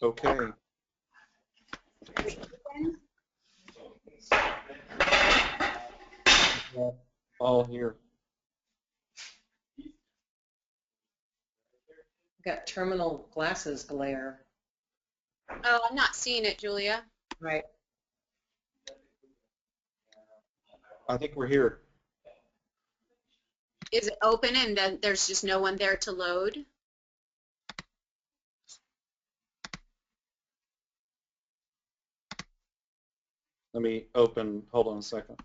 Okay. All here. Got terminal glasses glare. Oh, I'm not seeing it, Julia. Right. I think we're here. Is it open and then there's just no one there to load? Let me open, hold on a second.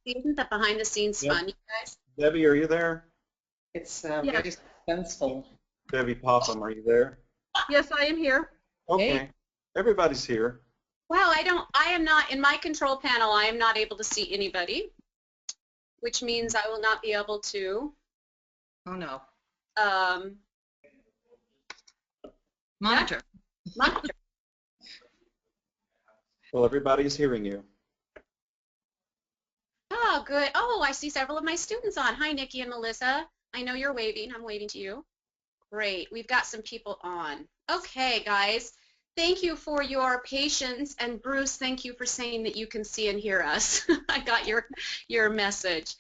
Isn't that behind the scenes fun, you guys? Debbie, are you there? It's very suspenseful. Debbie Popham, are you there? Yes, I am here. Okay. Hey. Everybody's here. Well, I am not, in my control panel, I am not able to see anybody, which means I will not be able to Oh no. Monitor. monitor. Well, everybody's hearing you. Oh, good. Oh, I see several of my students on. Hi, Nikki and Melissa. I know you're waving. I'm waving to you. Great. We've got some people on. Okay, guys. Thank you for your patience. And Bruce, thank you for saying that you can see and hear us. I got your message.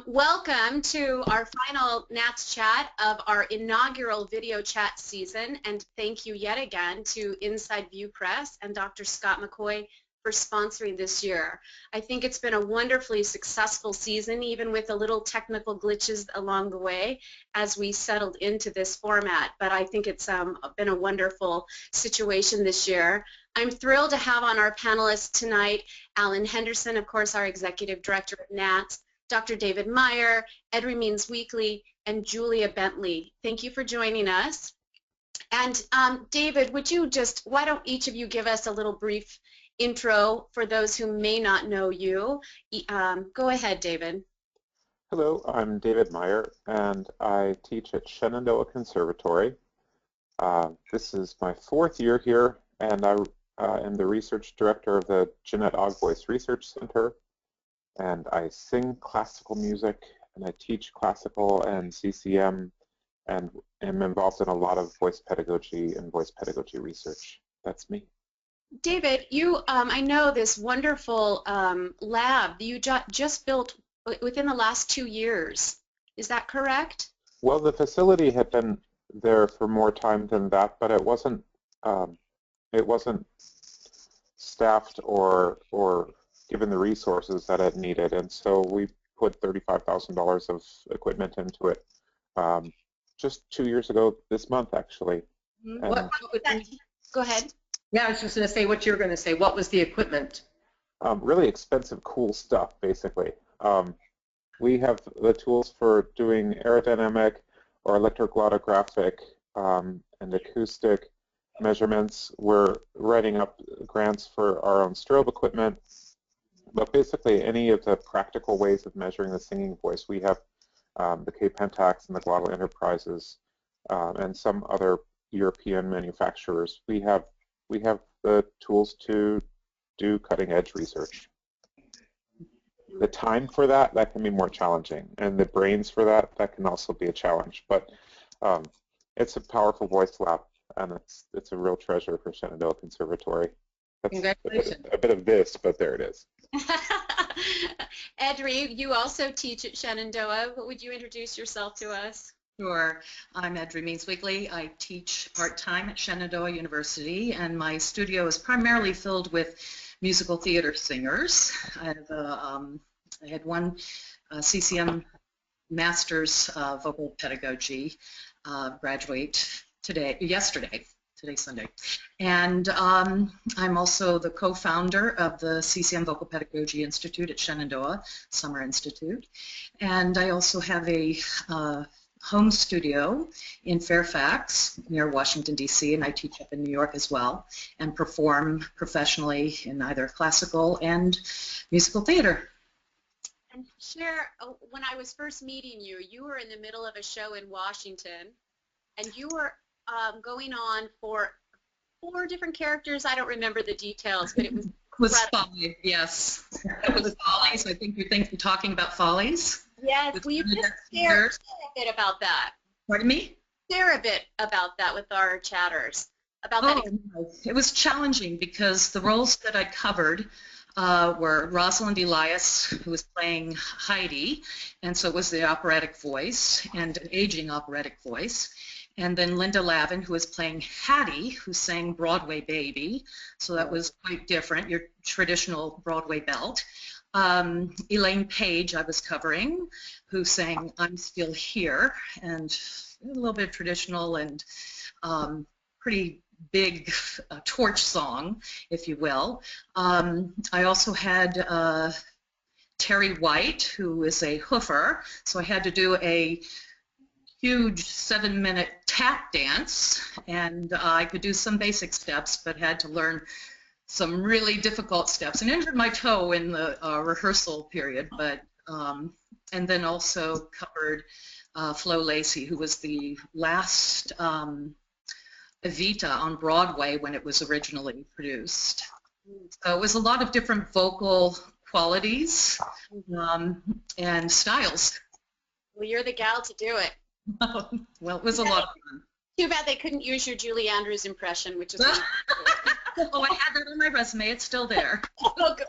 Welcome to our final NATS chat of our inaugural video chat season. And thank you yet again to Inside View Press and Dr. Scott McCoy for sponsoring this year. I think it's been a wonderfully successful season, even with a little technical glitches along the way as we settled into this format. But I think it's been a wonderful situation this year. I'm thrilled to have on our panelists tonight Alan Henderson, of course, our Executive Director at NATS, Dr. David Meyer, Edrie Meens Weekly, and Julia Bentley. Thank you for joining us. And David, why don't each of you give us a little brief intro for those who may not know you. Go ahead, David. Hello, I'm David Meyer, and I teach at Shenandoah Conservatory. This is my 4th year here, and I am the research director of the Jeanette Ogg Voice Research Center, and I sing classical music, and I teach classical and CCM, and am involved in a lot of voice pedagogy and voice pedagogy research. That's me. David, you, I know this wonderful lab you just built within the last 2 years. Is that correct? Well, the facility had been there for more time than that, but it wasn't staffed or given the resources that it needed, and so we put $35,000 of equipment into it just 2 years ago this month, actually. Go ahead. Yeah, I was just going to say what you were going to say. What was the equipment? Really expensive, cool stuff, basically. We have the tools for doing aerodynamic or electroglottographic and acoustic measurements. We're writing up grants for our own strobe equipment. But basically, any of the practical ways of measuring the singing voice, we have the K-Pentax and the Glottal Enterprises and some other European manufacturers. We have the tools to do cutting-edge research. The time for that can be more challenging, and the brains for that can also be a challenge. But it's a powerful voice lab, and it's a real treasure for Shenandoah Conservatory. That's Congratulations. a bit of this, but there it is. Edrie, you also teach at Shenandoah. Would you introduce yourself to us? Sure. I'm Edrie Meens Weekly. I teach part-time at Shenandoah University, and my studio is primarily filled with musical theater singers. I had one CCM Master's Vocal Pedagogy graduate yesterday, today's Sunday. And I'm also the co-founder of the CCM Vocal Pedagogy Institute at Shenandoah, Summer Institute. And I also have a home studio in Fairfax near Washington, D.C., and I teach up in New York as well and perform professionally in either classical and musical theater. And share, when I was first meeting you, you were in the middle of a show in Washington, and you were going on for 4 different characters. I don't remember the details, but it was Follies, yes. It was Follies. I think you're talking about Follies. Yes, will you just share a bit about that? Pardon me? share a bit about that with our chatters? About that. No. It was challenging because the roles that I covered were Rosalind Elias, who was playing Heidi, and so it was the operatic voice and an aging operatic voice. And then Linda Lavin, who was playing Hattie, who sang Broadway Baby, so that was quite different, your traditional Broadway belt. Elaine Page I was covering, who sang I'm Still Here, and a little bit traditional and pretty big torch song, if you will. I also had Terry White, who is a hoofer, so I had to do a huge 7-minute tap dance, and I could do some basic steps, but had to learn some really difficult steps, and injured my toe in the rehearsal period, but and then also covered Flo Lacey, who was the last Evita on Broadway when it was originally produced. So it was a lot of different vocal qualities and styles. Well, you're the gal to do it. Well, it was a lot of fun. Too bad they couldn't use your Julie Andrews impression, which is Oh, I had that on my resume. It's still there. oh, good.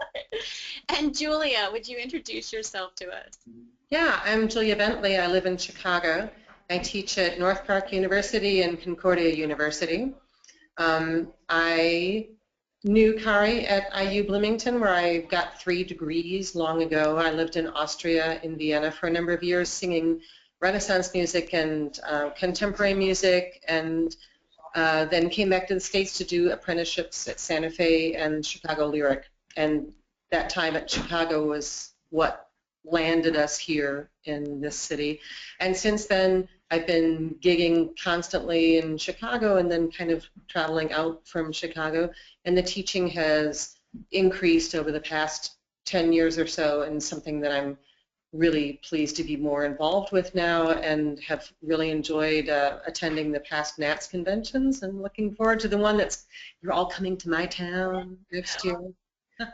And Julia, would you introduce yourself to us? Yeah, I'm Julia Bentley. I live in Chicago. I teach at North Park University and Concordia University. I knew Kari at IU Bloomington, where I got 3 degrees long ago. I lived in Austria, in Vienna, for a number of years, singing Renaissance music and contemporary music, and then came back to the States to do apprenticeships at Santa Fe and Chicago Lyric. And that time at Chicago was what landed us here in this city. And since then, I've been gigging constantly in Chicago and then kind of traveling out from Chicago. And the teaching has increased over the past 10 years or so, and something that I'm really pleased to be more involved with now, and have really enjoyed attending the past NATS conventions, and looking forward to the one that's, you're all coming to my town next year.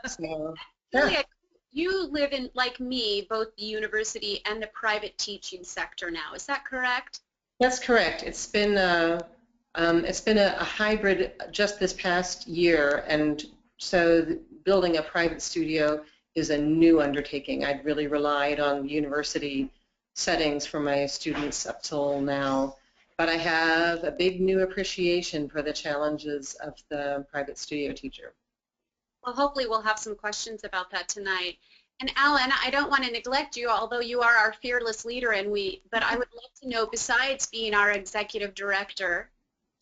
So, yeah. Julia, you live in, like me, both the university and the private teaching sector now. Is that correct? That's correct. It's been a hybrid just this past year, and so building a private studio is a new undertaking. I'd really relied on university settings for my students up till now, but I have a big new appreciation for the challenges of the private studio teacher. Well, hopefully we'll have some questions about that tonight. And Alan, I don't want to neglect you, although you are our fearless leader, but I would love to know, besides being our executive director,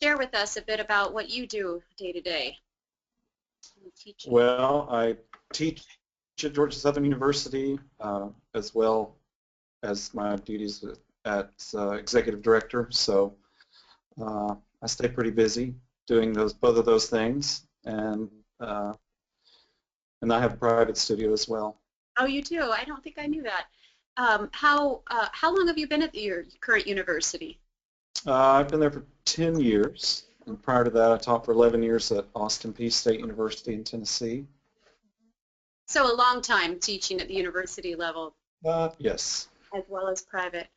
share with us a bit about what you do day to day. Well, I teach at Georgia Southern University, as well as my duties at executive director. So I stay pretty busy doing both of those things, and I have a private studio as well. Oh, you do? I don't think I knew that. How long have you been at your current university? I've been there for 10 years, and prior to that I taught for 11 years at Austin Peay State University in Tennessee. So a long time teaching at the university level. Yes. As well as private.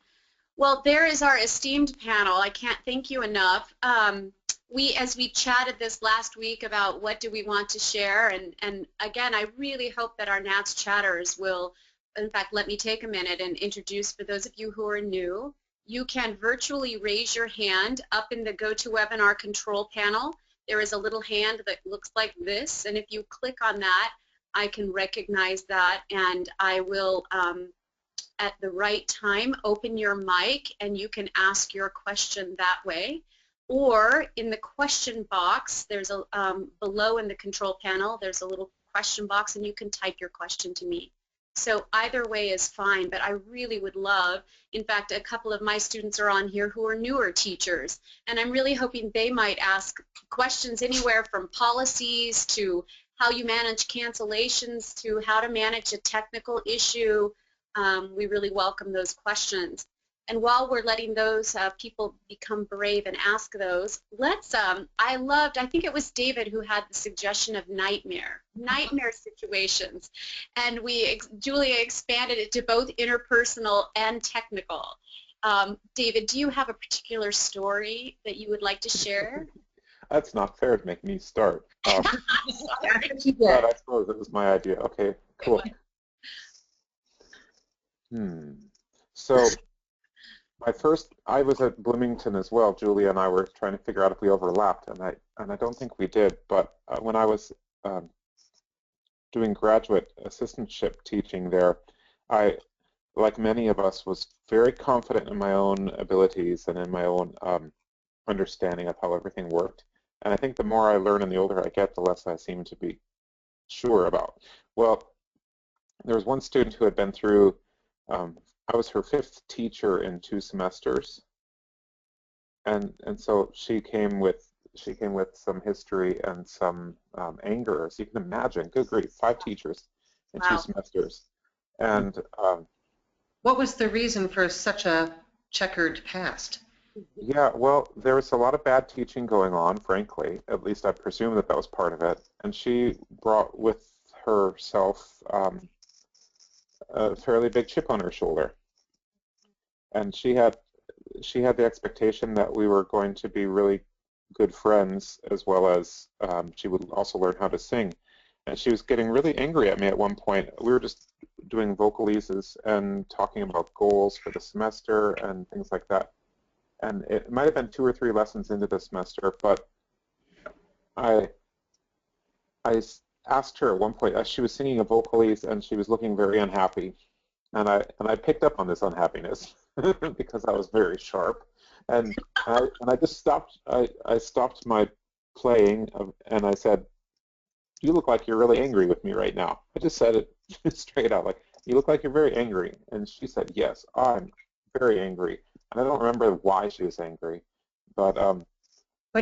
Well, there is our esteemed panel. I can't thank you enough. As we chatted this last week about what do we want to share, and again, I really hope that our NATS chatters will, in fact, let me take a minute and introduce, for those of you who are new, you can virtually raise your hand up in the GoToWebinar control panel. There is a little hand that looks like this, and if you click on that, I can recognize that, and I will, at the right time, open your mic, and you can ask your question that way. Or in the question box, there's a below in the control panel, there's a little question box, and you can type your question to me. So either way is fine, but I really would love, in fact, a couple of my students are on here who are newer teachers, and I'm really hoping they might ask questions anywhere from policies to how you manage cancellations to how to manage a technical issue. We really welcome those questions. And while we're letting those people become brave and ask those, let's, I think it was David who had the suggestion of nightmare situations. And Julia expanded it to both interpersonal and technical. David, do you have a particular story that you would like to share? That's not fair to make me start. But I suppose it was my idea. Okay, cool. So I was at Bloomington as well. Julia and I were trying to figure out if we overlapped, and I don't think we did. But when I was doing graduate assistantship teaching there, I, like many of us, was very confident in my own abilities and in my own understanding of how everything worked. And I think the more I learn and the older I get, the less I seem to be sure about. Well, there was one student who had been through, I was her 5th teacher in 2 semesters, and so she came with some history and some anger, as you can imagine. Good grief, 5 teachers in 2 semesters. And what was the reason for such a checkered past? Yeah, well, there was a lot of bad teaching going on, frankly. At least I presume that was part of it. And she brought with herself a fairly big chip on her shoulder. And she had the expectation that we were going to be really good friends, as well as she would also learn how to sing. And she was getting really angry at me at one point. We were just doing vocalises and talking about goals for the semester and things like that. And it might have been 2 or 3 lessons into the semester, but I asked her at one point, as she was singing a vocalise and she was looking very unhappy, and I picked up on this unhappiness because I was very sharp, and I just stopped. I stopped my playing and I said, "You look like you're really angry with me right now." I just said it straight out, like, "You look like you're very angry." And she said, "Yes, I'm very angry." And I don't remember why she was angry, but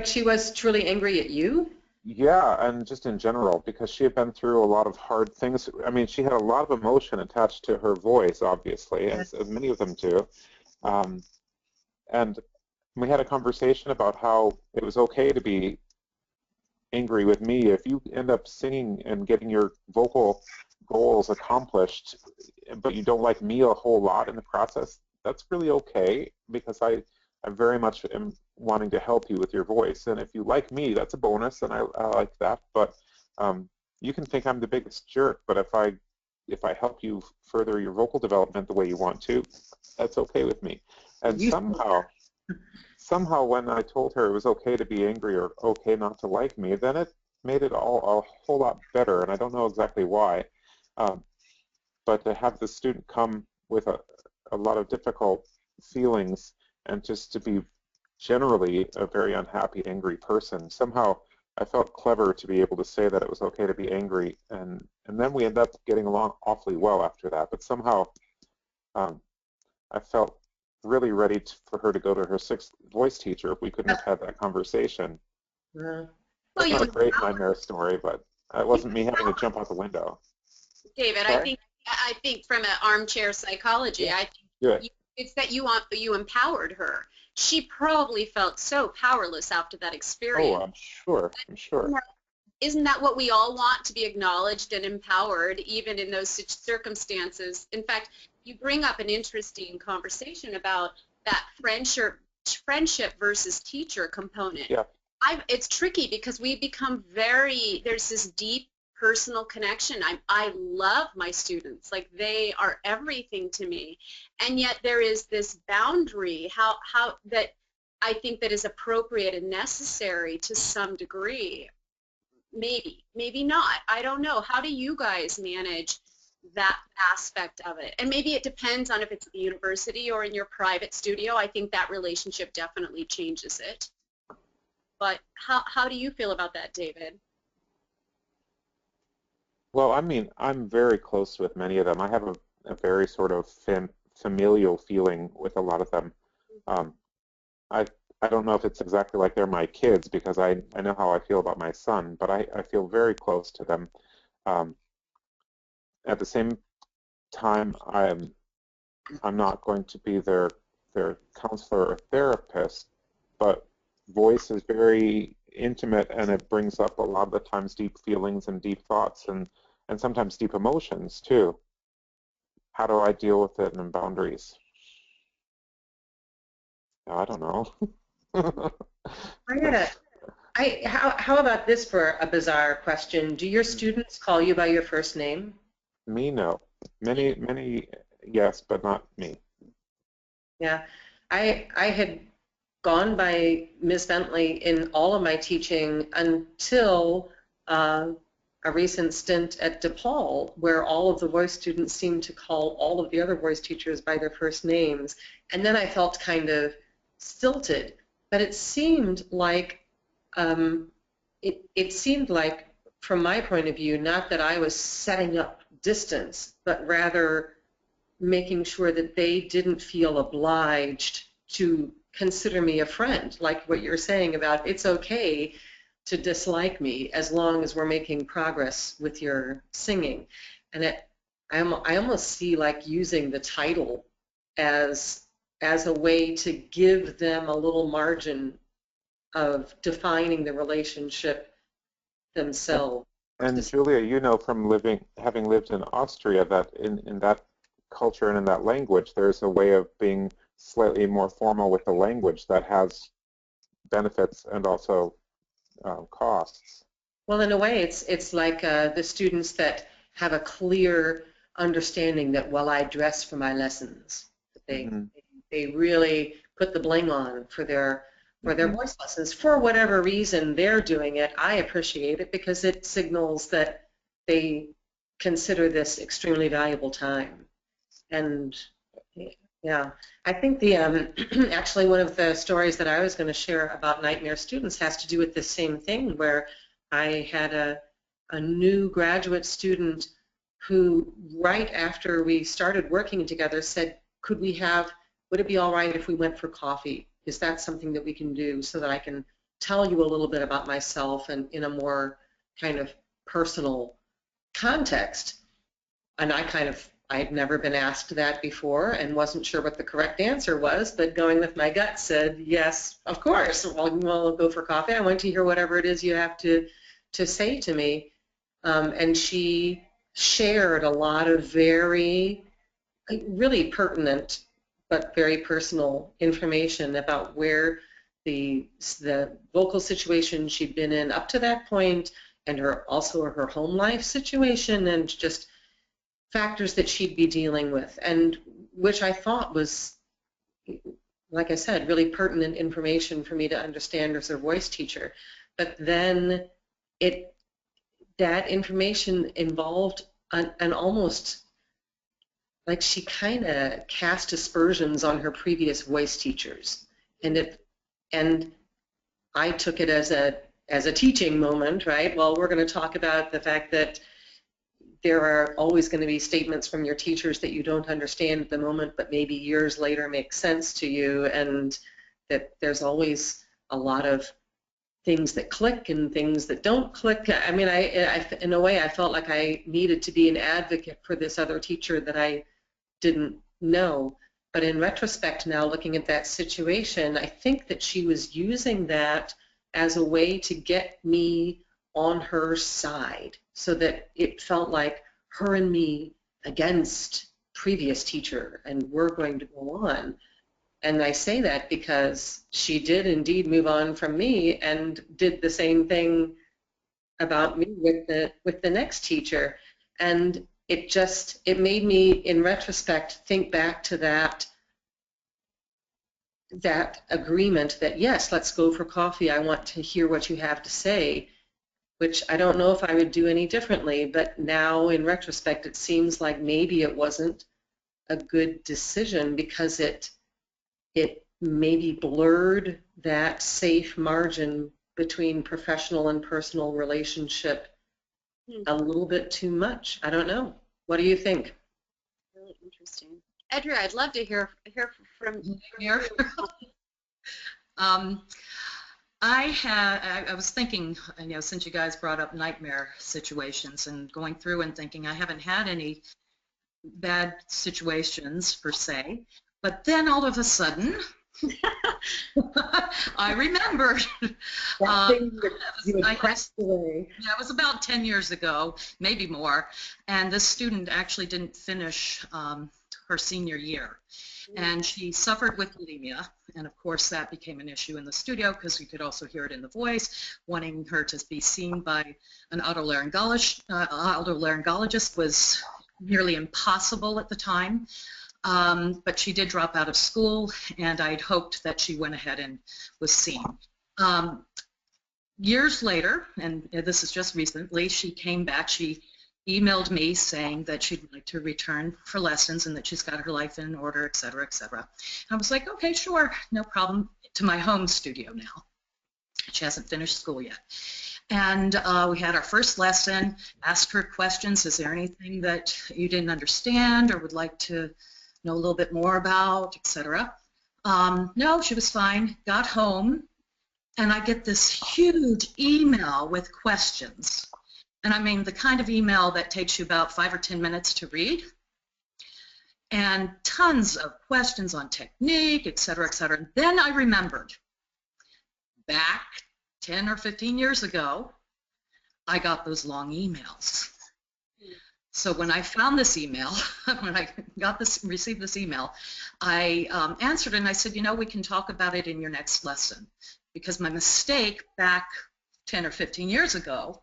she was truly angry at you? Yeah, and just in general, because she had been through a lot of hard things. I mean, she had a lot of emotion attached to her voice, obviously, as many of them do. And we had a conversation about how it was okay to be angry with me if you end up singing and getting your vocal goals accomplished, but you don't like me a whole lot in the process. That's really okay, because I very much am wanting to help you with your voice. And if you like me, that's a bonus, and I like that. But you can think I'm the biggest jerk, but if I help you further your vocal development the way you want to, that's okay with me. And somehow when I told her it was okay to be angry or okay not to like me, then it made it all a whole lot better, and I don't know exactly why. But to have the student come with a lot of difficult feelings and just to be generally a very unhappy, angry person, somehow I felt clever to be able to say that it was okay to be angry, and then we ended up getting along awfully well after that. But somehow I felt really ready for her to go to her 6th voice teacher if we couldn't have had that conversation. Yeah. That's not a great nightmare story, but it wasn't me having to jump out the window. David, Sorry? I think from an armchair psychology, I think it's that you empowered her. She probably felt so powerless after that experience. Oh, I'm sure. Isn't that what we all want, to be acknowledged and empowered, even in those circumstances? In fact, you bring up an interesting conversation about that friendship versus teacher component. Yeah. It's tricky because we become there's this deep personal connection. I love my students, like they are everything to me, and yet there is this boundary how that I think that is appropriate and necessary to some degree. Maybe not. I don't know. How do you guys manage that aspect of it? And maybe it depends on if it's at the university or in your private studio. I think that relationship definitely changes it. But how do you feel about that, David? Well, I mean, I'm very close with many of them. I have a very sort of familial feeling with a lot of them. I don't know if it's exactly like they're my kids, because I know how I feel about my son, but I feel very close to them. At the same time, I'm not going to be their their counselor or therapist, but voice is very intimate, and it brings up a lot of the times deep feelings and deep thoughts, and sometimes deep emotions too. How do I deal with it and boundaries? I don't know. How about this for a bizarre question? Do your students call you by your first name? Me, no. Many, yes, but not me. Yeah, I had gone by Ms. Bentley in all of my teaching until a recent stint at DePaul, where all of the voice students seemed to call all of the other voice teachers by their first names. And then I felt kind of stilted. But it seemed like, it seemed like, from my point of view, not that I was setting up distance, but rather making sure that they didn't feel obliged to consider me a friend, like what you're saying about it's okay to dislike me as long as we're making progress with your singing. And I almost see like using the title as a way to give them a little margin of defining the relationship themselves. And Julia, you know from having lived in Austria that in that culture and in that language, there's a way of being slightly more formal with the language that has benefits and also costs. Well, in a way, it's like the students that have a clear understanding that, well, I dress for my lessons. They really put the bling on for their voice lessons. For whatever reason they're doing it, I appreciate it because it signals that they consider this extremely valuable time. And yeah, I think the actually one of the stories that I was going to share about nightmare students has to do with the same thing, where I had a new graduate student who, right after we started working together, said, would it be all right if we went for coffee? Is that something that we can do so that I can tell you a little bit about myself and in a more kind of personal context? And I had never been asked that before and wasn't sure what the correct answer was, but going with my gut said, yes, of course, we'll go for coffee. I want to hear whatever it is you have to say to me. And she shared a lot of really pertinent but very personal information about where the vocal situation she'd been in up to that point, and also her home life situation, and just factors that she'd be dealing with, and which I thought was, like I said, really pertinent information for me to understand as a voice teacher. But then that information involved an almost, like, she kind of cast aspersions on her previous voice teachers, and I took it as a teaching moment, right? Well, we're going to talk about the fact that there are always going to be statements from your teachers that you don't understand at the moment, but maybe years later make sense to you, and that there's always a lot of things that click and things that don't click. I mean, in a way, I felt like I needed to be an advocate for this other teacher that I didn't know. But in retrospect now, looking at that situation, I think that she was using that as a way to get me on her side, so that it felt like her and me against previous teacher, and we're going to go on. And I say that because she did indeed move on from me and did the same thing about me with the next teacher. And it made me, in retrospect, think back to that agreement that, yes, let's go for coffee. I want to hear what you have to say, which I don't know if I would do any differently, but now in retrospect it seems like maybe it wasn't a good decision, because it maybe blurred that safe margin between professional and personal relationship a little bit too much. I don't know. What do you think? Really interesting. Edrie, I'd love to hear from you. I was thinking, since you guys brought up nightmare situations, and going through and thinking I haven't had any bad situations per se, But then all of a sudden, I remembered. That thing you I had pressed away. Yeah, it was about 10 years ago, maybe more, and this student actually didn't finish her senior year. And she suffered with bulimia, and of course that became an issue in the studio because you could also hear it in the voice. Wanting her to be seen by an otolaryngologist was nearly impossible at the time. But she did drop out of school, and I'd hoped that she went ahead and was seen. Years later, and this is just recently, she came back. She emailed me saying that she'd like to return for lessons and that she's got her life in order, et cetera, et cetera. I was like, okay, sure, no problem, to my home studio now. She hasn't finished school yet. And we had our first lesson, asked her questions. Is there anything that you didn't understand or would like to know a little bit more about, et cetera? No, she was fine. Got home, and I get this huge email with questions. And I mean, the kind of email that takes you about 5 or 10 minutes to read, and tons of questions on technique, et cetera, et cetera. And then I remembered, back 10 or 15 years ago, I got those long emails. So when I found this email, when I received this email, I answered and I said, you know, we can talk about it in your next lesson. Because my mistake back 10 or 15 years ago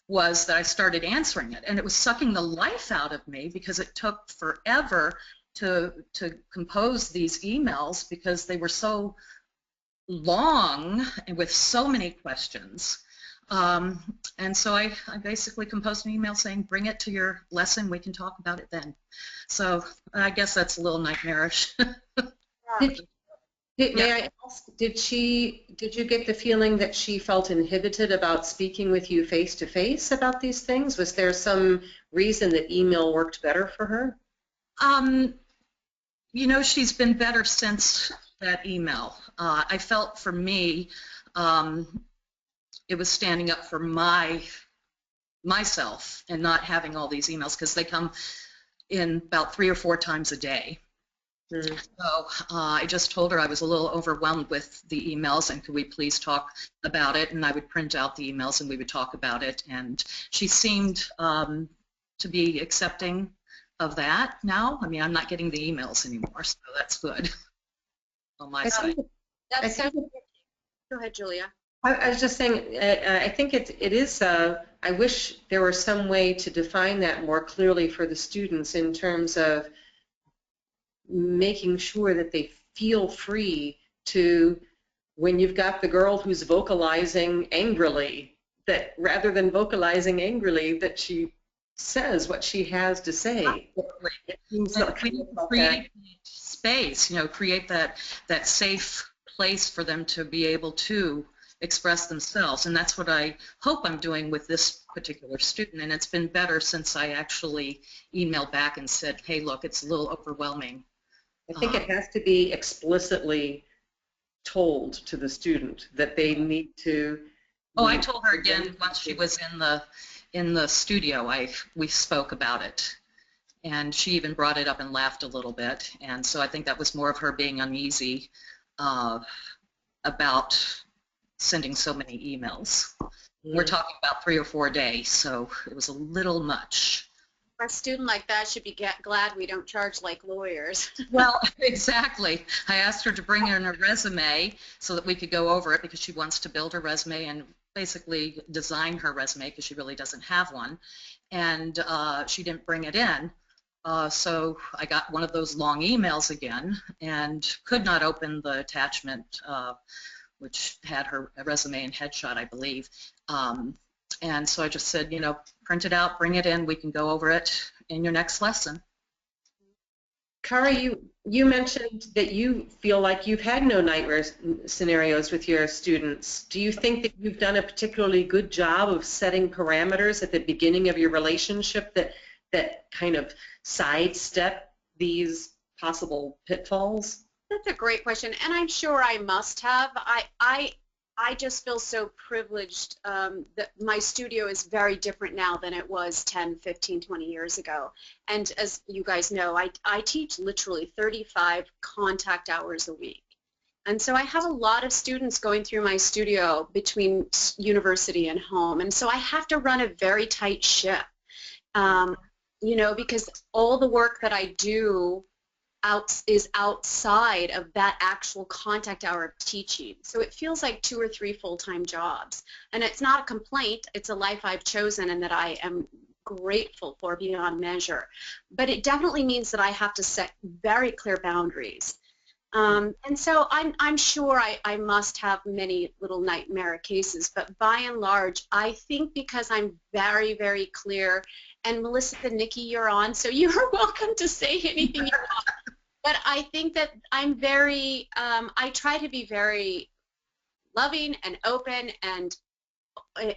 was that I started answering it, and it was sucking the life out of me because it took forever to compose these emails because they were so long and with so many questions. And so I basically composed an email saying, bring it to your lesson, we can talk about it then. So I guess that's a little nightmarish. May I ask, did you get the feeling that she felt inhibited about speaking with you face to face about these things? Was there some reason that email worked better for her? You know, she's been better since that email. I felt for me, it was standing up for myself and not having all these emails because they come in about 3 or 4 times a day. So I just told her I was a little overwhelmed with the emails and could we please talk about it, and I would print out the emails and we would talk about it, and she seemed to be accepting of that now. I mean, I'm not getting the emails anymore, so that's good on my side. That's so. Go ahead, Julia. I was just saying, I think it is, I wish there were some way to define that more clearly for the students in terms of making sure that they feel free to, when you've got the girl who's vocalizing angrily, that rather than vocalizing angrily, that she says what she has to say. Create space, you know, create that safe place for them to be able to express themselves, and that's what I hope I'm doing with this particular student, and it's been better since I actually emailed back and said, hey, look, it's a little overwhelming. I think it has to be explicitly told to the student that they need to. Oh, I told her again once she was in the studio. We spoke about it, and she even brought it up and laughed a little bit, and so I think that was more of her being uneasy about sending so many emails. We're talking about 3 or 4 a day, so it was a little much. A student like that should be glad we don't charge like lawyers. Well, exactly. I asked her to bring in a resume so that we could go over it because she wants to build her resume and basically design her resume because she really doesn't have one. And she didn't bring it in. So I got one of those long emails again and could not open the attachment, which had her resume and headshot, I believe. And so I just said, you know, print it out, bring it in, we can go over it in your next lesson. Kari, you mentioned that you feel like you've had no nightmare scenarios with your students. Do you think that you've done a particularly good job of setting parameters at the beginning of your relationship that kind of sidestep these possible pitfalls? That's a great question, and I'm sure I must have. I I just feel so privileged that my studio is very different now than it was 10, 15, 20 years ago. And as you guys know, I teach literally 35 contact hours a week. And so I have a lot of students going through my studio between university and home. And so I have to run a very tight ship, you know, because all the work that I do is outside of that actual contact hour of teaching. So it feels like 2 or 3 full-time jobs. And it's not a complaint, it's a life I've chosen and that I am grateful for beyond measure. But it definitely means that I have to set very clear boundaries. And so I'm sure I must have many little nightmare cases, but by and large, I think because I'm very, very clear, and Melissa and Nikki, you're on, so you're welcome to say anything you want. But I think that I'm very, I try to be very loving and open and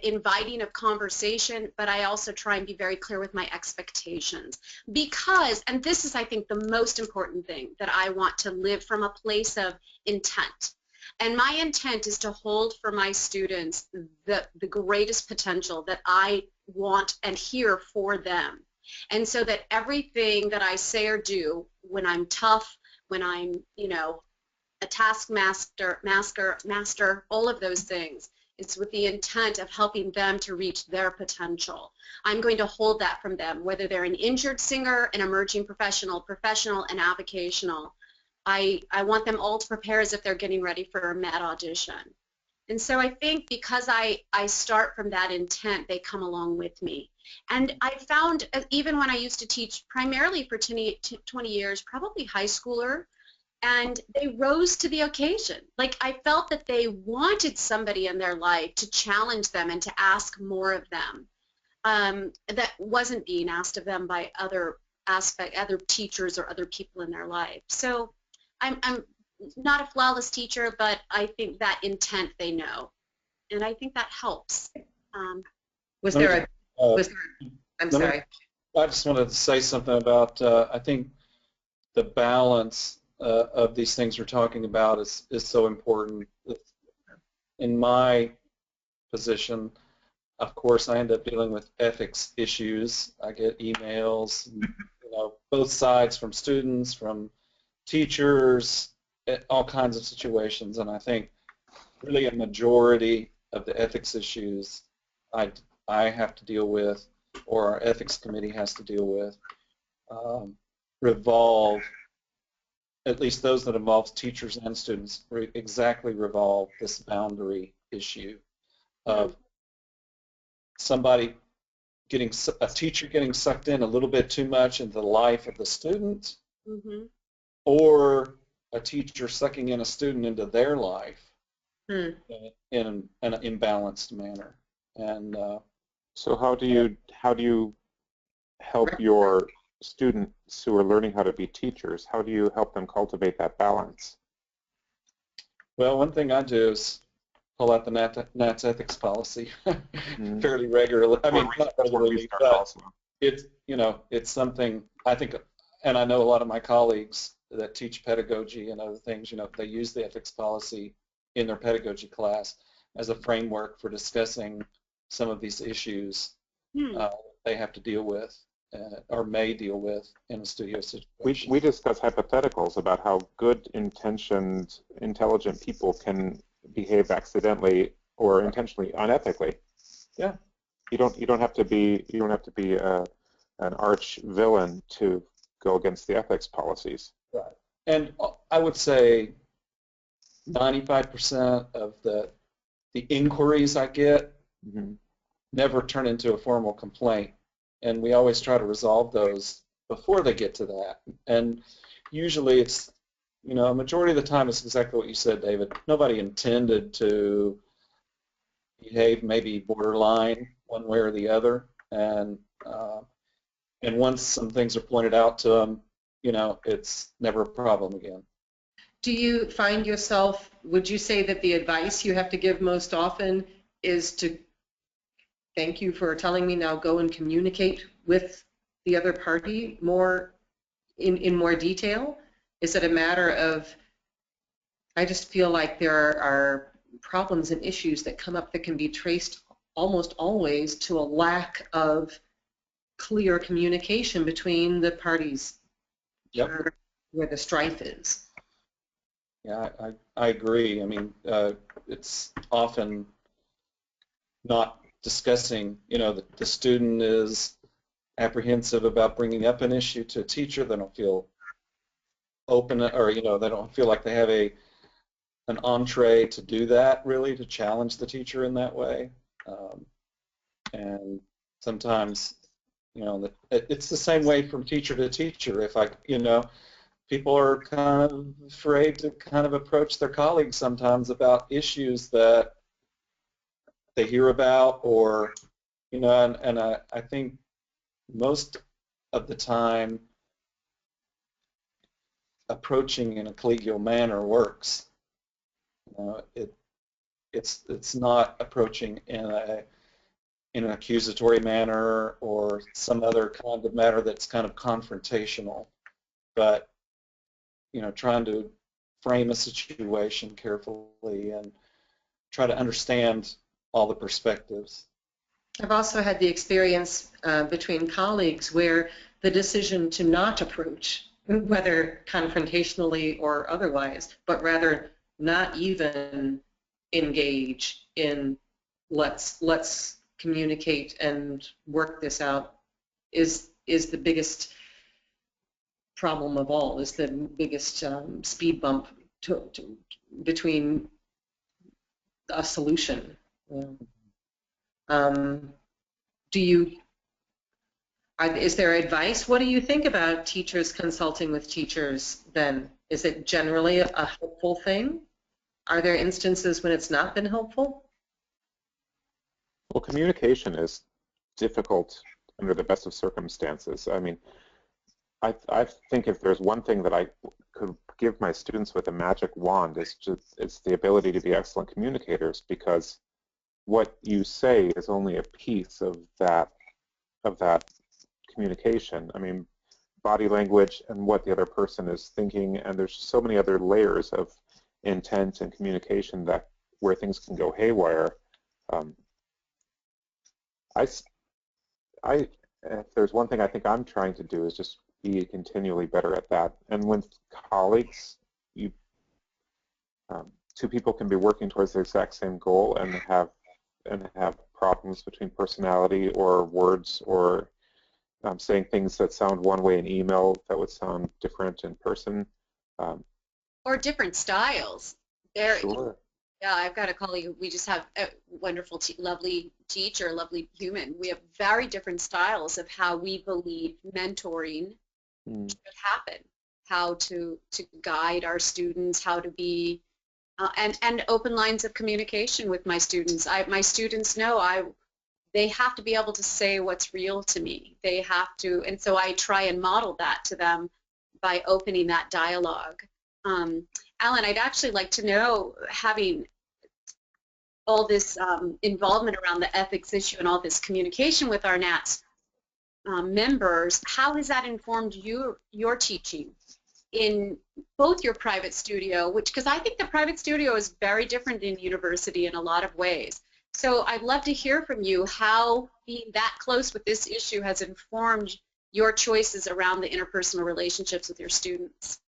inviting of conversation, but I also try and be very clear with my expectations. Because, and this is I think the most important thing, that I want to live from a place of intent. And my intent is to hold for my students the greatest potential that I want and hear for them. And so that everything that I say or do, when I'm tough, when I'm, you know, a taskmaster, master, all of those things, it's with the intent of helping them to reach their potential. I'm going to hold that from them, whether they're an injured singer, an emerging professional, and avocational. I want them all to prepare as if they're getting ready for a med audition. And so I think because I start from that intent, they come along with me. And I found, even when I used to teach primarily for 20 years, probably high schooler, and they rose to the occasion. Like, I felt that they wanted somebody in their life to challenge them and to ask more of them that wasn't being asked of them by other teachers or other people in their life. So I'm not a flawless teacher, but I think that intent they know, and I think that helps. I'm sorry. I just wanted to say something about, I think the balance of these things we're talking about is so important. In my position, of course, I end up dealing with ethics issues. I get emails, you know, both sides, from students, from teachers, all kinds of situations, and I think really a majority of the ethics issues I have to deal with, or our ethics committee has to deal with, revolve, at least those that involve teachers and students, exactly revolve this boundary issue of a teacher getting sucked in a little bit too much into the life of the student, or a teacher sucking in a student into their life in an imbalanced manner. And so how do you help your students who are learning how to be teachers? How do you help them cultivate that balance? Well, one thing I do is pull out the NATS ethics policy fairly regularly. I mean, not regularly, but it's, you know, it's something I think, and I know a lot of my colleagues that teach pedagogy and other things, you know, they use the ethics policy in their pedagogy class as a framework for discussing some of these issues they have to deal with or may deal with in a studio situation. We discuss hypotheticals about how good intentioned, intelligent people can behave accidentally or intentionally unethically. Yeah. You don't have to be an arch villain to go against the ethics policies. Right. And I would say 95% of the inquiries I get never turn into a formal complaint, and we always try to resolve those before they get to that. And usually it's, you know, a majority of the time it's exactly what you said, David. Nobody intended to behave maybe borderline one way or the other, and once some things are pointed out to them, you know, it's never a problem again. Do you find yourself, would you say that the advice you have to give most often is to thank you for telling me, now go and communicate with the other party more in more detail? Is it a matter of, I just feel like there are problems and issues that come up that can be traced almost always to a lack of clear communication between the parties. Yep. Where the strife is. Yeah, I agree. I mean, it's often not discussing, the student is apprehensive about bringing up an issue to a teacher. They don't feel open, or, they don't feel like they have an entree to do that, really, to challenge the teacher in that way. And sometimes, it's the same way from teacher to teacher. If people are kind of afraid to kind of approach their colleagues sometimes about issues that they hear about, or, and I think most of the time approaching in a collegial manner works. It's not approaching in an accusatory manner or some other kind of manner that's kind of confrontational, but trying to frame a situation carefully and try to understand all the perspectives. I've also had the experience between colleagues where the decision to not approach, whether confrontationally or otherwise, but rather not even engage in let's communicate and work this out, is the biggest problem of all, is the biggest speed bump between a solution. Is there advice? What do you think about teachers consulting with teachers then? Is it generally a helpful thing? Are there instances when it's not been helpful? Well, communication is difficult under the best of circumstances. I mean, I think if there's one thing that I could give my students with a magic wand, it's the ability to be excellent communicators, because what you say is only a piece of that communication. I mean, body language and what the other person is thinking, and there's so many other layers of intent and communication where things can go haywire. If there's one thing I think I'm trying to do is just be continually better at that. And with colleagues, two people can be working towards the exact same goal and have problems between personality or words, or saying things that sound one way in email that would sound different in person. Or different styles. Sure. Yeah, I've got a colleague. We just have a wonderful, lovely teacher, lovely human. We have very different styles of how we believe mentoring should happen, how to guide our students, how to be, and open lines of communication with my students. My students know they have to be able to say what's real to me. They have to, and so I try and model that to them by opening that dialogue. Alan, I'd actually like to know, having all this involvement around the ethics issue and all this communication with our NATS members, how has that informed your teaching in both your private studio, because I think the private studio is very different in university in a lot of ways. So I'd love to hear from you how being that close with this issue has informed your choices around the interpersonal relationships with your students.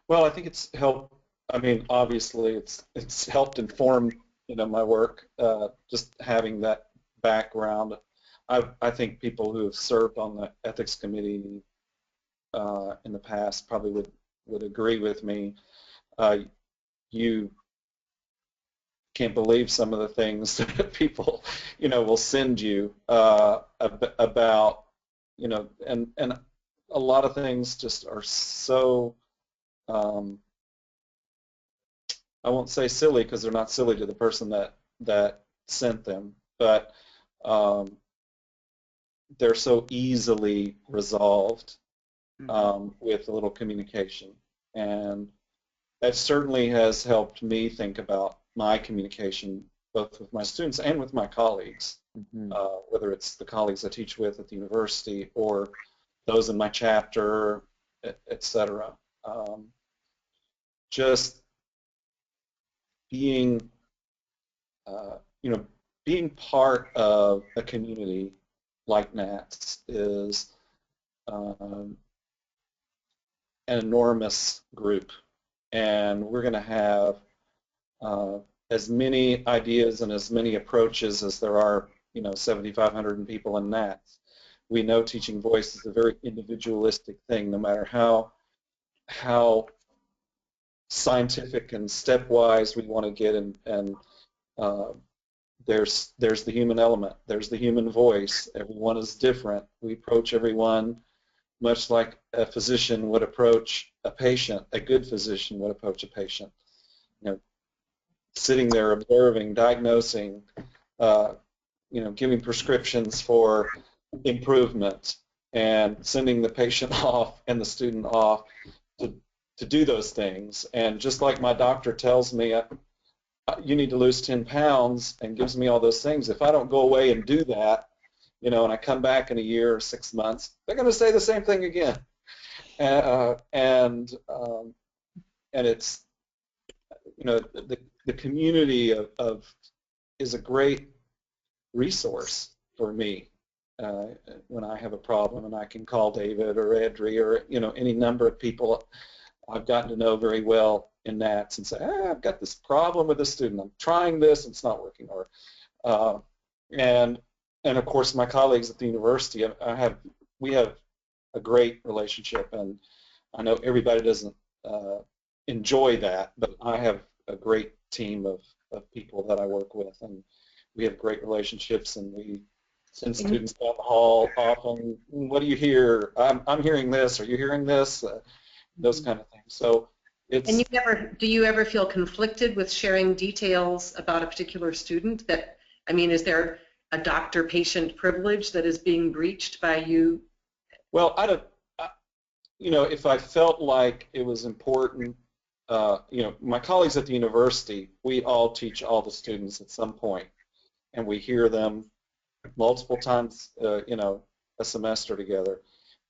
Well, I think it's helped. I mean, obviously, it's helped inform my work. Just having that background, I think people who have served on the ethics committee in the past probably would agree with me. You can't believe some of the things that people will send you about and a lot of things just are so. I won't say silly, because they're not silly to the person that sent them, but they're so easily resolved with a little communication, and that certainly has helped me think about my communication both with my students and with my colleagues, whether it's the colleagues I teach with at the university or those in my chapter, etc. Just being you know, being part of a community like NATS is an enormous group, and we're going to have as many ideas and as many approaches as there are, you know, 7,500 people in NATS. We know teaching voice is a very individualistic thing, no matter how scientific and stepwise we want to get, and there's the human element, there's the human voice. Everyone is different. We approach everyone much like a physician would approach a patient. A good physician would approach a patient. You know, sitting there observing, diagnosing, you know, giving prescriptions for improvement, and sending the patient off and the student off to do those things. And just like my doctor tells me, you need to lose 10 pounds and gives me all those things, if I don't go away and do that, you know, and I come back in a year or 6 months, they're going to say the same thing again. And it's, you know, the community of is a great resource for me when I have a problem, and I can call David or Edrie or, you know, any number of people I've gotten to know very well in NATS and say, I've got this problem with a student. I'm trying this, it's not working. Or and of course my colleagues at the university, we have a great relationship, and I know everybody doesn't enjoy that, but I have a great team of people that I work with, and we have great relationships, and we send students down the hall often. What do you hear? I'm hearing this. Are you hearing this? Those kind of things. So it's. And do you ever feel conflicted with sharing details about a particular student? That, I mean, is there a doctor-patient privilege that is being breached by you? Well, you know, if I felt like it was important, you know, my colleagues at the university, we all teach all the students at some point, and we hear them multiple times, you know, a semester together.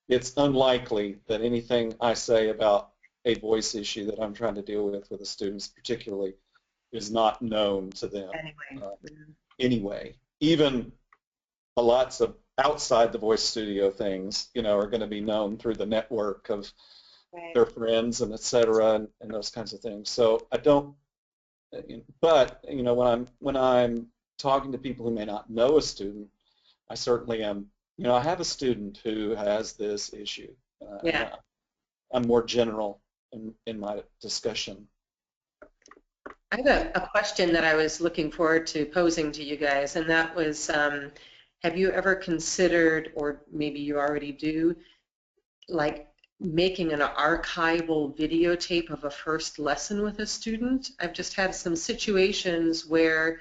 It's unlikely that anything I say about a voice issue that I'm trying to deal with the students particularly is not known to them anyway. Even lots of outside the voice studio things, you know, are going to be known through the network of their friends and et cetera, and those kinds of things. So I don't, but, you know, when I'm talking to people who may not know a student, I certainly am. You know, I have a student who has this issue. I'm more general in my discussion. I have a question that I was looking forward to posing to you guys, and that was, have you ever considered, or maybe you already do, like making an archival videotape of a first lesson with a student? I've just had some situations where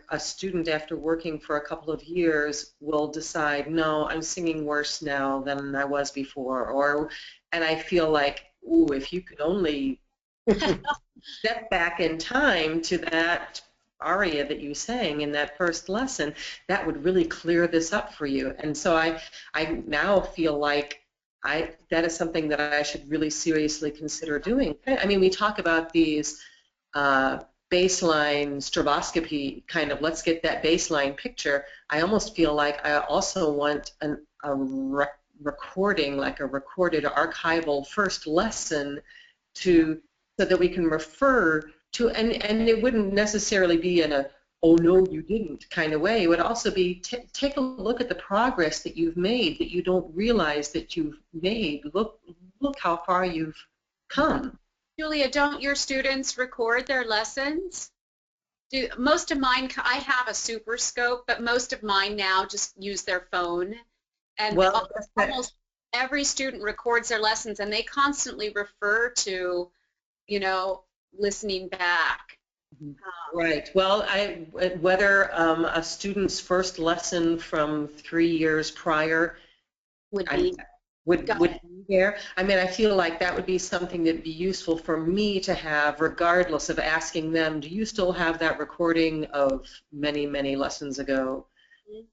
a student, after working for a couple of years, will decide, no, I'm singing worse now than I was before, and I feel like, ooh, if you could only step back in time to that aria that you sang in that first lesson, that would really clear this up for you. And so I now feel like that is something that I should really seriously consider doing. I mean, we talk about these baseline stroboscopy, kind of, let's get that baseline picture. I almost feel like I also want a recording, like a recorded archival first lesson, so that we can refer to, and it wouldn't necessarily be in a, oh no you didn't kind of way. It would also be, take a look at the progress that you've made that you don't realize that you've made. Look how far you've come. Julia, don't your students record their lessons? Most of mine, I have a Super Scope, but most of mine now just use their phone. And well, almost every student records their lessons, and they constantly refer to, you know, listening back. Right. Well, whether a student's first lesson from 3 years prior would be there. I mean, I feel like that would be something that'd be useful for me to have, regardless of asking them, do you still have that recording of many, many lessons ago?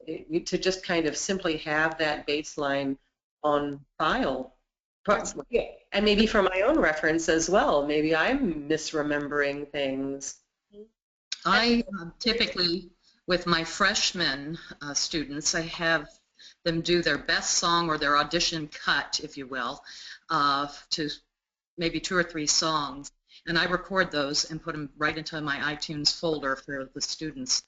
To just kind of simply have that baseline on file. And maybe for my own reference as well. Maybe I'm misremembering things. I typically, with my freshman students, I have them do their best song or their audition cut, if you will, to maybe 2 or 3 songs. And I record those and put them right into my iTunes folder for the students,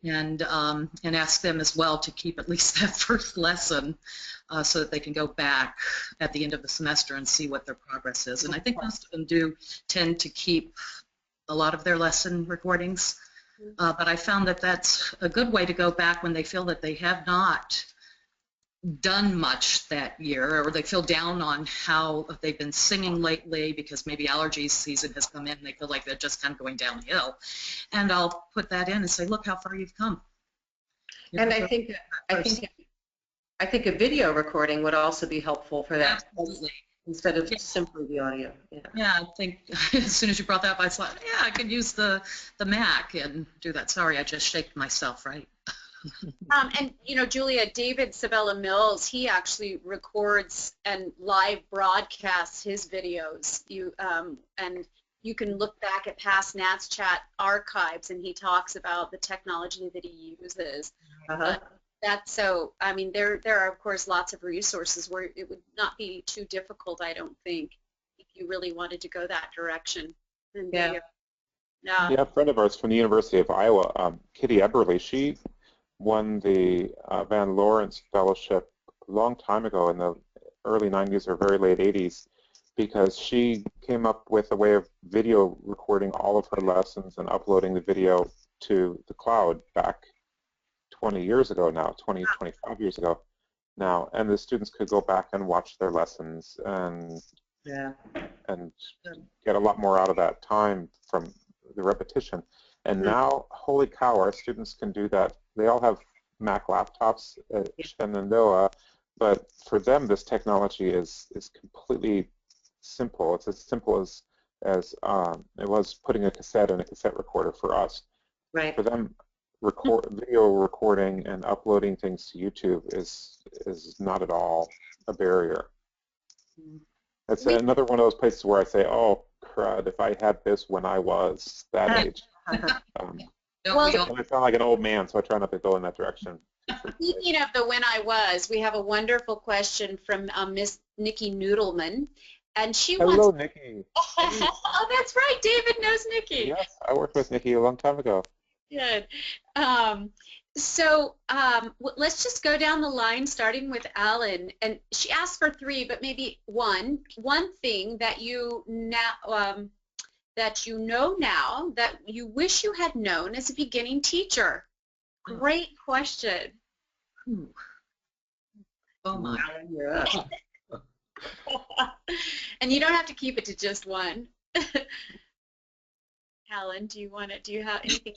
and ask them as well to keep at least that first lesson so that they can go back at the end of the semester and see what their progress is. And I think most of them do tend to keep a lot of their lesson recordings, but I found that that's a good way to go back when they feel that they have not done much that year, or they feel down on how they've been singing lately because maybe allergy season has come in and they feel like they're just kind of going downhill. And I'll put that in and say, look how far you've come. And I think a video recording would also be helpful for that. Absolutely. Instead of simply the audio. Yeah, I think as soon as you brought that up, I thought, yeah, I could use the Mac and do that. Sorry, I just shaked myself, right? And you know, Julia, David Sabella Mills, he actually records and live broadcasts his videos. And you can look back at past NATS chat archives, and he talks about the technology that he uses. That's so. I mean, there are of course lots of resources where it would not be too difficult, I don't think, if you really wanted to go that direction. And Yeah. Yeah, a friend of ours from the University of Iowa, Kitty Eberly, she won the Van Lawrence Fellowship a long time ago in the early 90s or very late 80s, because she came up with a way of video recording all of her lessons and uploading the video to the cloud back 20 years ago now, 25 years ago now, and the students could go back and watch their lessons and get a lot more out of that time from the repetition. And now, holy cow, our students can do that. They all have Mac laptops at Shenandoah, but for them, this technology is completely simple. It's as simple as it was putting a cassette in a cassette recorder for us. Right. For them, video recording and uploading things to YouTube is not at all a barrier. It's another one of those places where I say, oh, crud, if I had this when I was that age. Well, and I sound like an old man, so I try not to go in that direction. Speaking of the when I was, we have a wonderful question from Miss Nikki Noodleman, and she Hello, wants. Nikki. Oh, that's right. David knows Nikki. Yes, I worked with Nikki a long time ago. Good. So let's just go down the line, starting with Alan. And she asked for 3, but maybe one thing that you now that you know now that you wish you had known as a beginning teacher. Great question. Oh my. And you don't have to keep it to just one. Alan, do you have anything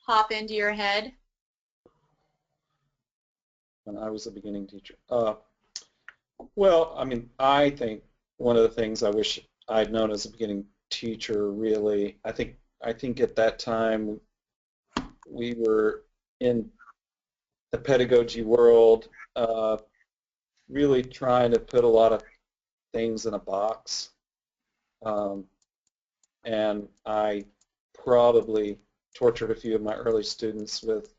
pop into your head? When I was a beginning teacher. Well, I mean, I think one of the things I wish I'd known as a beginning teacher, really, I think at that time we were in the pedagogy world, really trying to put a lot of things in a box. And I probably tortured a few of my early students with,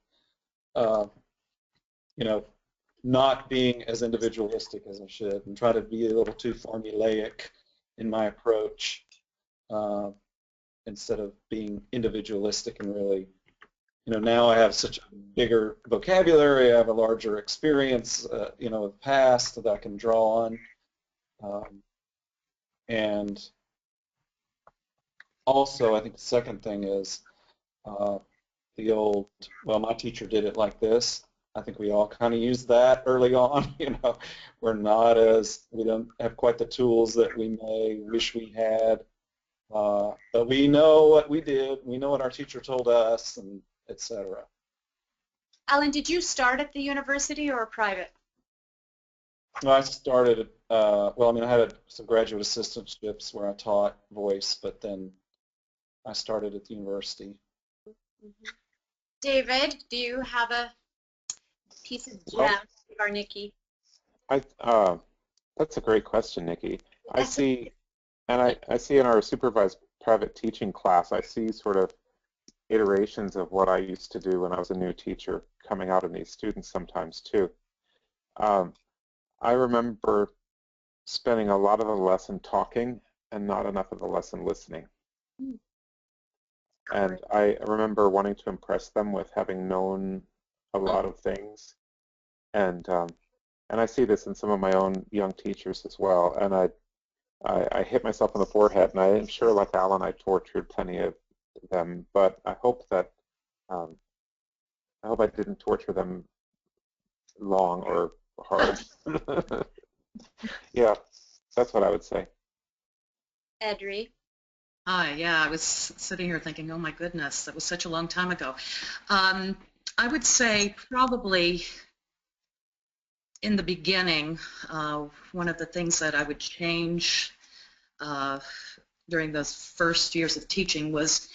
not being as individualistic as I should, and try to be a little too formulaic in my approach, instead of being individualistic and really, now I have such a bigger vocabulary, I have a larger experience, of past that I can draw on, and also I think the second thing is the old, well, my teacher did it like this. I think we all kind of use that early on. We don't have quite the tools that we may wish we had, but we know what we did. We know what our teacher told us, and etc. Alan, did you start at the university or private? I started, I had some graduate assistantships where I taught voice, but then I started at the university. Mm-hmm. David, do you have a piece of gem for Nikki? That's a great question, Nikki. I see in our supervised private teaching class, I see sort of iterations of what I used to do when I was a new teacher coming out in these students sometimes too. I remember spending a lot of the lesson talking and not enough of the lesson listening. And I remember wanting to impress them with having known a lot of things. And I see this in some of my own young teachers as well. And I hit myself on the forehead, and I'm sure, like Alan, I tortured plenty of them. But I hope that I hope I didn't torture them long or hard. Yeah, that's what I would say. Edrie. Hi, yeah, I was sitting here thinking, oh my goodness, that was such a long time ago. I would say probably in the beginning, one of the things that I would change during those first years of teaching was,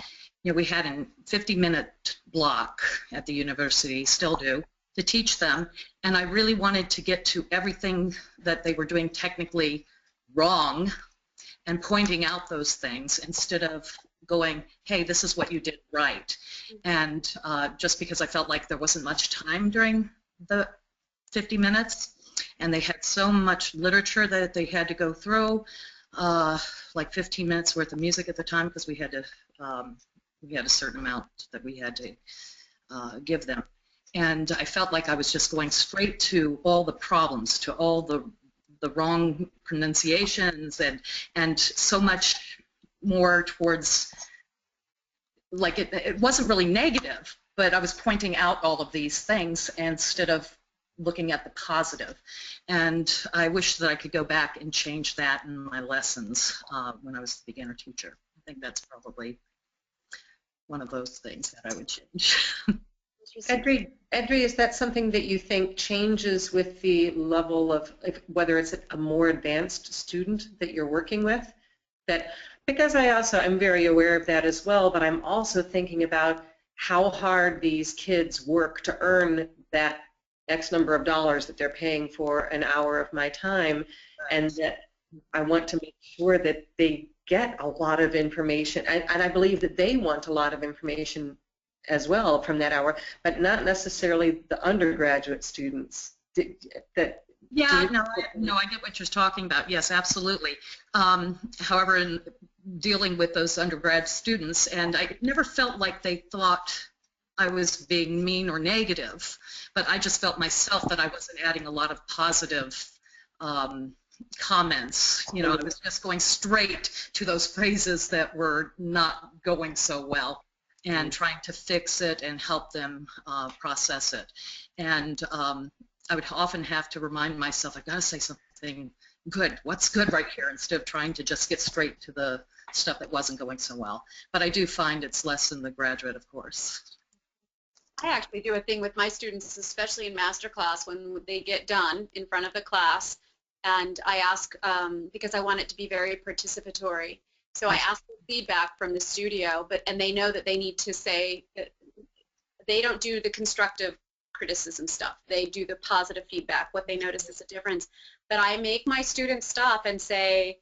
we had a 50-minute block at the university, still do, to teach them, and I really wanted to get to everything that they were doing technically wrong and pointing out those things instead of going, hey, this is what you did right. And just because I felt like there wasn't much time during the 50 minutes, and they had so much literature that they had to go through, like 15 minutes worth of music at the time, because we had a certain amount that we had to give them. And I felt like I was just going straight to all the problems, to all the wrong pronunciations, and so much more towards, like, it wasn't really negative, but I was pointing out all of these things instead of looking at the positive. And I wish that I could go back and change that in my lessons when I was the beginner teacher. I think that's probably one of those things that I would change. Edrie, is that something that you think changes with the level of, whether it's a more advanced student that you're working with? That, because I'm very aware of that as well, but I'm also thinking about how hard these kids work to earn that X number of dollars that they're paying for an hour of my time, and that I want to make sure that they get a lot of information, and I believe that they want a lot of information as well from that hour, but not necessarily the undergraduate students. Yeah, no, I get what you're talking about. Yes, absolutely. However, in dealing with those undergrad students, and I never felt like they thought I was being mean or negative, but I just felt myself that I wasn't adding a lot of positive comments. I was just going straight to those phrases that were not going so well, and trying to fix it and help them process it. And I would often have to remind myself, I've got to say something good. What's good right here, instead of trying to just get straight to the stuff that wasn't going so well. But I do find it's less in the graduate, of course. I actually do a thing with my students, especially in master class, when they get done in front of the class, and I ask, because I want it to be very participatory, so I ask for feedback from the studio, and they know that they need to say, they don't do the constructive criticism stuff, they do the positive feedback, what they notice is a difference. But I make my students stop and say,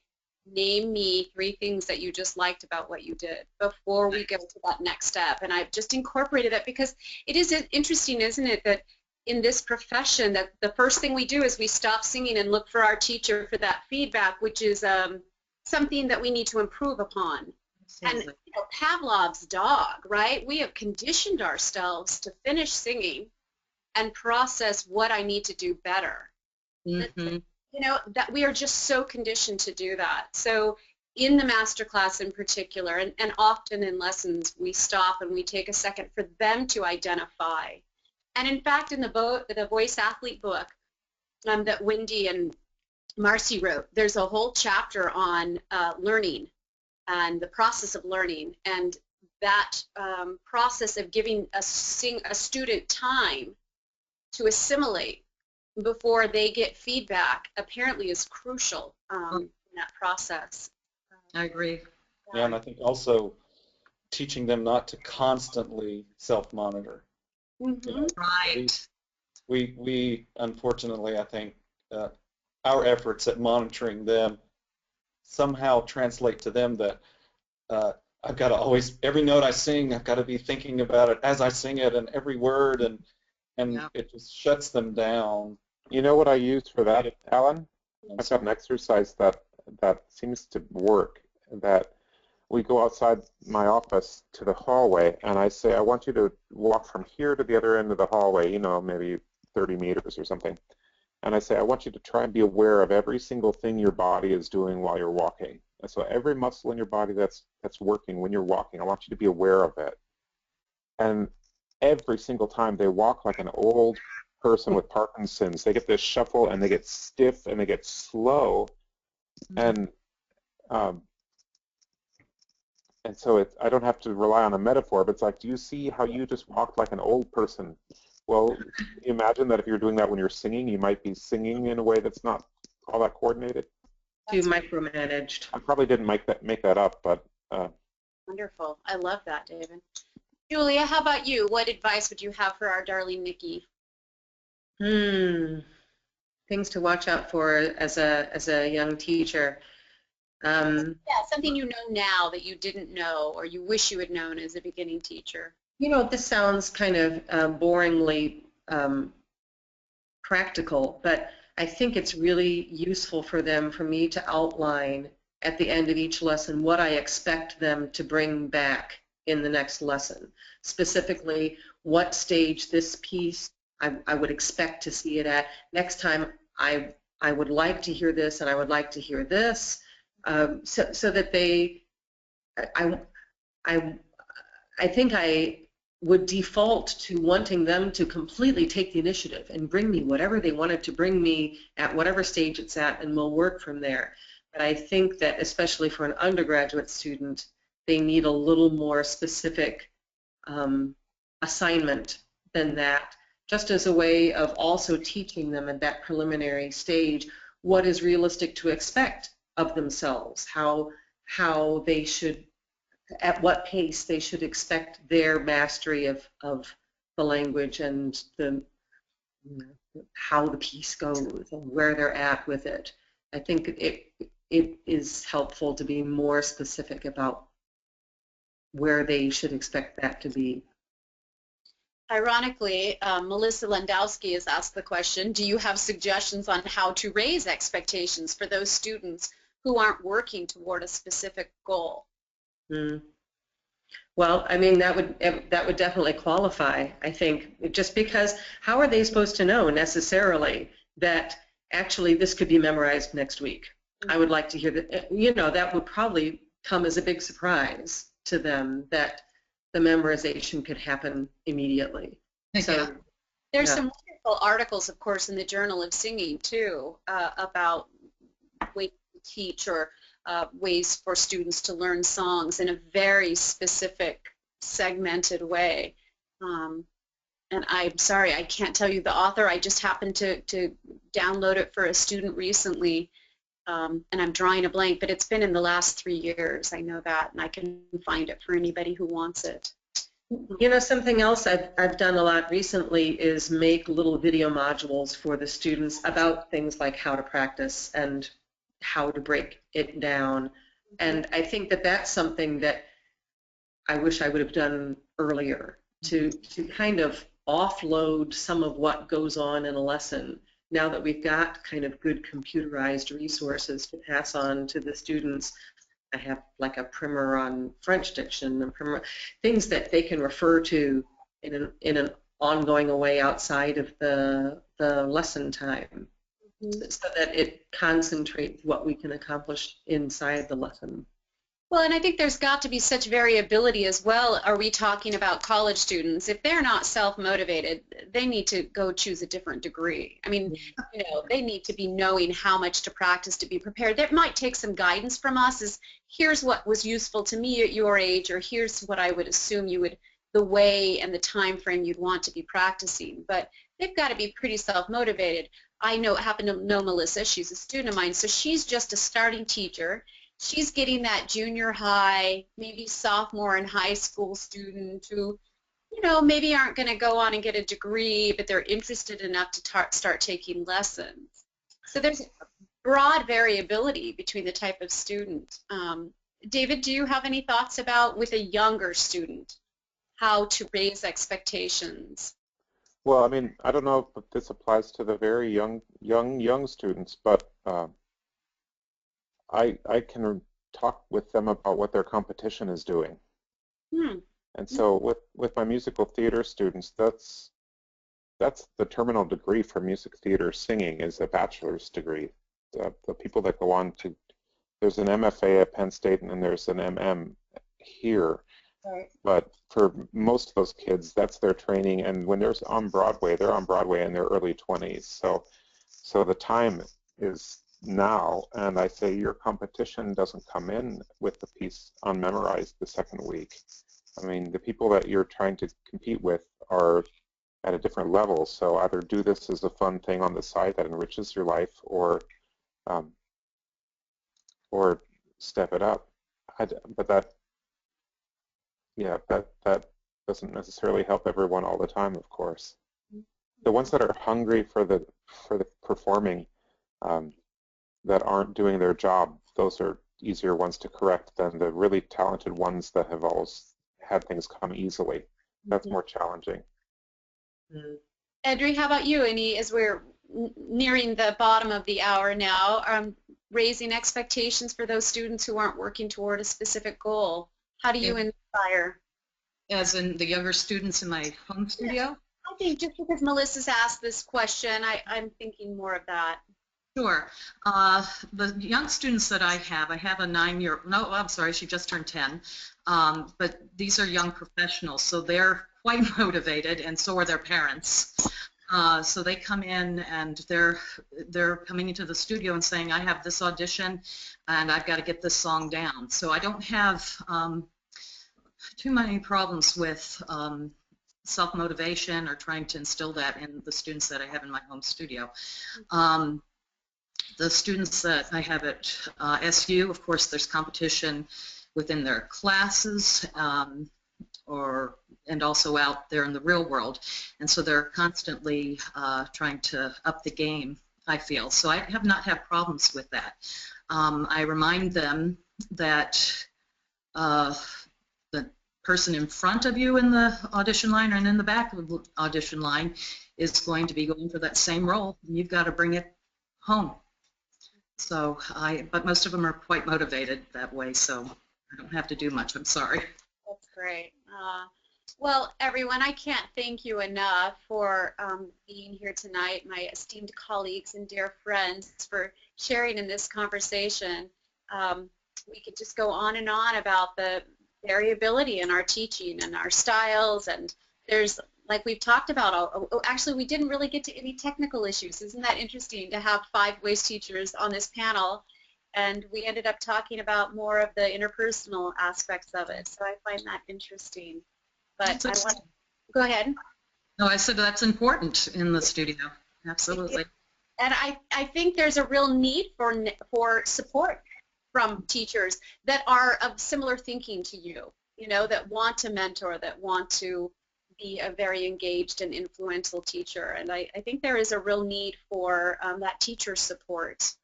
name me 3 things that you just liked about what you did before we go to that next step. And I've just incorporated it because it is interesting, isn't it, that in this profession that the first thing we do is we stop singing and look for our teacher for that feedback, which is something that we need to improve upon. Absolutely. And Pavlov's dog, right? We have conditioned ourselves to finish singing and process what I need to do better. Mm-hmm. That we are just so conditioned to do that. So in the master class in particular, and often in lessons, we stop and we take a second for them to identify. And in fact, in the Voice Athlete book that Wendy and Marcy wrote, there's a whole chapter on learning and the process of learning, and that process of giving a student time to assimilate before they get feedback apparently is crucial in that process. I agree. Yeah, and I think also teaching them not to constantly self-monitor. Mm-hmm. Right. We unfortunately, I think, our efforts at monitoring them somehow translate to them that I've got to always, every note I sing, I've got to be thinking about it as I sing it and every word, and Yeah. it just shuts them down. You know what I use for that, Alan? I've got an exercise that seems to work. That we go outside my office to the hallway, and I say, I want you to walk from here to the other end of the hallway, you know, maybe 30 meters or something. And I say, I want you to try and be aware of every single thing your body is doing while you're walking. And so every muscle in your body that's working when you're walking, I want you to be aware of it. And every single time they walk like an old person with Parkinson's. They get this shuffle, and they get stiff, and they get slow. And so I don't have to rely on a metaphor, but it's like, do you see how you just walked like an old person? Well, imagine that if you're doing that when you're singing, you might be singing in a way that's not all that coordinated. Too micromanaged. I probably didn't make that up, but Wonderful. I love that, David. Julia, how about you? What advice would you have for our darling Nikki? Things to watch out for as a young teacher. Yeah, something you know now that you didn't know or you wish you had known as a beginning teacher. You know, this sounds kind of boringly practical, but I think it's really useful for me to outline at the end of each lesson what I expect them to bring back in the next lesson. Specifically, what stage this piece I would expect to see it at. Next time, I would like to hear this, and I would like to hear this, so that they, I think I would default to wanting them to completely take the initiative and bring me whatever they wanted to bring me at whatever stage it's at, and we'll work from there. But I think that especially for an undergraduate student, they need a little more specific assignment than that, just as a way of also teaching them at that preliminary stage what is realistic to expect of themselves, how they should, at what pace they should expect their mastery of the language and how the piece goes and where they're at with it. I think it is helpful to be more specific about where they should expect that to be. Ironically, Melissa Landowski has asked the question, do you have suggestions on how to raise expectations for those students who aren't working toward a specific goal? Well, I mean, that would definitely qualify, I think, just because how are they supposed to know necessarily that actually this could be memorized next week? I would like to hear that, you know, that would probably come as a big surprise to them that the memorization could happen immediately. So there's some wonderful articles, of course, in the Journal of Singing too, about ways to teach or ways for students to learn songs in a very specific, segmented way. And I'm sorry, I can't tell you the author. I just happened to download it for a student recently, and I'm drawing a blank, but it's been in the last 3 years. I know that, and I can find it for anybody who wants it. You know, something else I've done a lot recently is make little video modules for the students about things like how to practice and how to break it down. And I think that that's something that I wish I would have done earlier, to kind of offload some of what goes on in a lesson now that we've got kind of good computerized resources to pass on to the students. I have like a primer on French diction and things that they can refer to in an ongoing way outside of the lesson time, so that it concentrates what we can accomplish inside the lesson. Well, and I think there's got to be such variability as well. Are we talking about college students? If they're not self-motivated, they need to go choose a different degree. I mean, you know, they need to be knowing how much to practice to be prepared. That might take some guidance from us, is here's what was useful to me at your age, or here's what I would assume you would, the way and the time frame you'd want to be practicing. But they've got to be pretty self-motivated. I happen to know Melissa. She's a student of mine, so she's just a starting teacher. She's getting that junior high, maybe sophomore and high school student who, you know, maybe aren't going to go on and get a degree, but they're interested enough to start taking lessons. So there's broad variability between the type of student. David, do you have any thoughts about, with a younger student, how to raise expectations? Well, I mean, I don't know if this applies to the very young students, but I can talk with them about what their competition is doing. And so with my musical theater students, that's the terminal degree for music theater singing is a bachelor's degree. The people that go on to, there's an MFA at Penn State and then there's an MM here. Right. But for most of those kids, that's their training, and when they're on Broadway in their early 20s. So the time is now, and I say your competition doesn't come in with the piece unmemorized the second week. I mean, the people that you're trying to compete with are at a different level, so either do this as a fun thing on the side that enriches your life, or step it up. But that doesn't necessarily help everyone all the time, of course. The ones that are hungry for the performing, that aren't doing their job, those are easier ones to correct than the really talented ones that have always had things come easily. That's more challenging. Edrie, how about you? As we're nearing the bottom of the hour now, raising expectations for those students who aren't working toward a specific goal. How do you inspire? As in the younger students in my home studio? I think just because Melissa's asked this question, I'm thinking more of that. Sure. The young students that I have a 9-year, no, I'm sorry, she just turned 10, but these are young professionals, so they're quite motivated, and so are their parents. So they come in and they're coming into the studio and saying, I have this audition and I've got to get this song down. So I don't have too many problems with self-motivation or trying to instill that in the students that I have in my home studio. The students that I have at SU, of course, there's competition within their classes, and also out there in the real world, and so they're constantly trying to up the game, I feel. So I have not had problems with that. I remind them that the person in front of you in the audition line and in the back of the audition line is going to be going for that same role, and you've got to bring it home. So but most of them are quite motivated that way, so I don't have to do much. I'm sorry. That's great. Well, everyone, I can't thank you enough for being here tonight, my esteemed colleagues and dear friends, for sharing in this conversation. We could just go on and on about the variability in our teaching and our styles, and there's, like we've talked about, actually we didn't really get to any technical issues. Isn't that interesting to have 5 voice teachers on this panel? And we ended up talking about more of the interpersonal aspects of it, so I find that interesting. But go ahead. No, I said that's important in the studio. Absolutely. And I think there's a real need for support from teachers that are of similar thinking to you, that want to mentor, that want to be a very engaged and influential teacher. And I think there is a real need for that teacher support.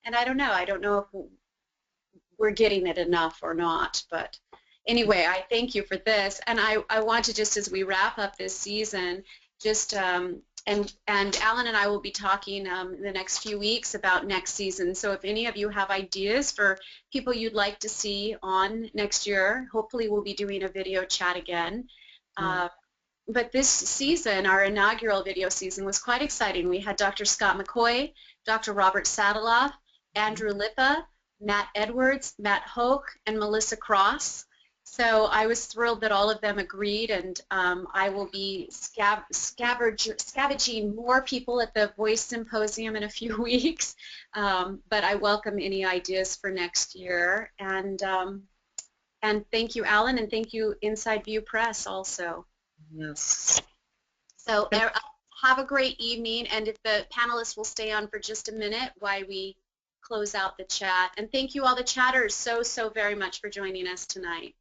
And I don't know if we're getting it enough or not, but anyway, I thank you for this, and I want to, just as we wrap up this season, just and Alan and I will be talking in the next few weeks about next season. So if any of you have ideas for people you'd like to see on next year, hopefully we'll be doing a video chat again. But this season, our inaugural video season, was quite exciting. We had Dr. Scott McCoy, Dr. Robert Sadaloff, Andrew Lippa, Matt Edwards, Matt Hoke, and Melissa Cross. So I was thrilled that all of them agreed, and I will be scavenging more people at the Voice Symposium in a few weeks. But I welcome any ideas for next year. And thank you, Alan, and thank you, Inside View Press, also. Yes. So have a great evening, and if the panelists will stay on for just a minute while we close out the chat. And thank you all the chatters so very much for joining us tonight.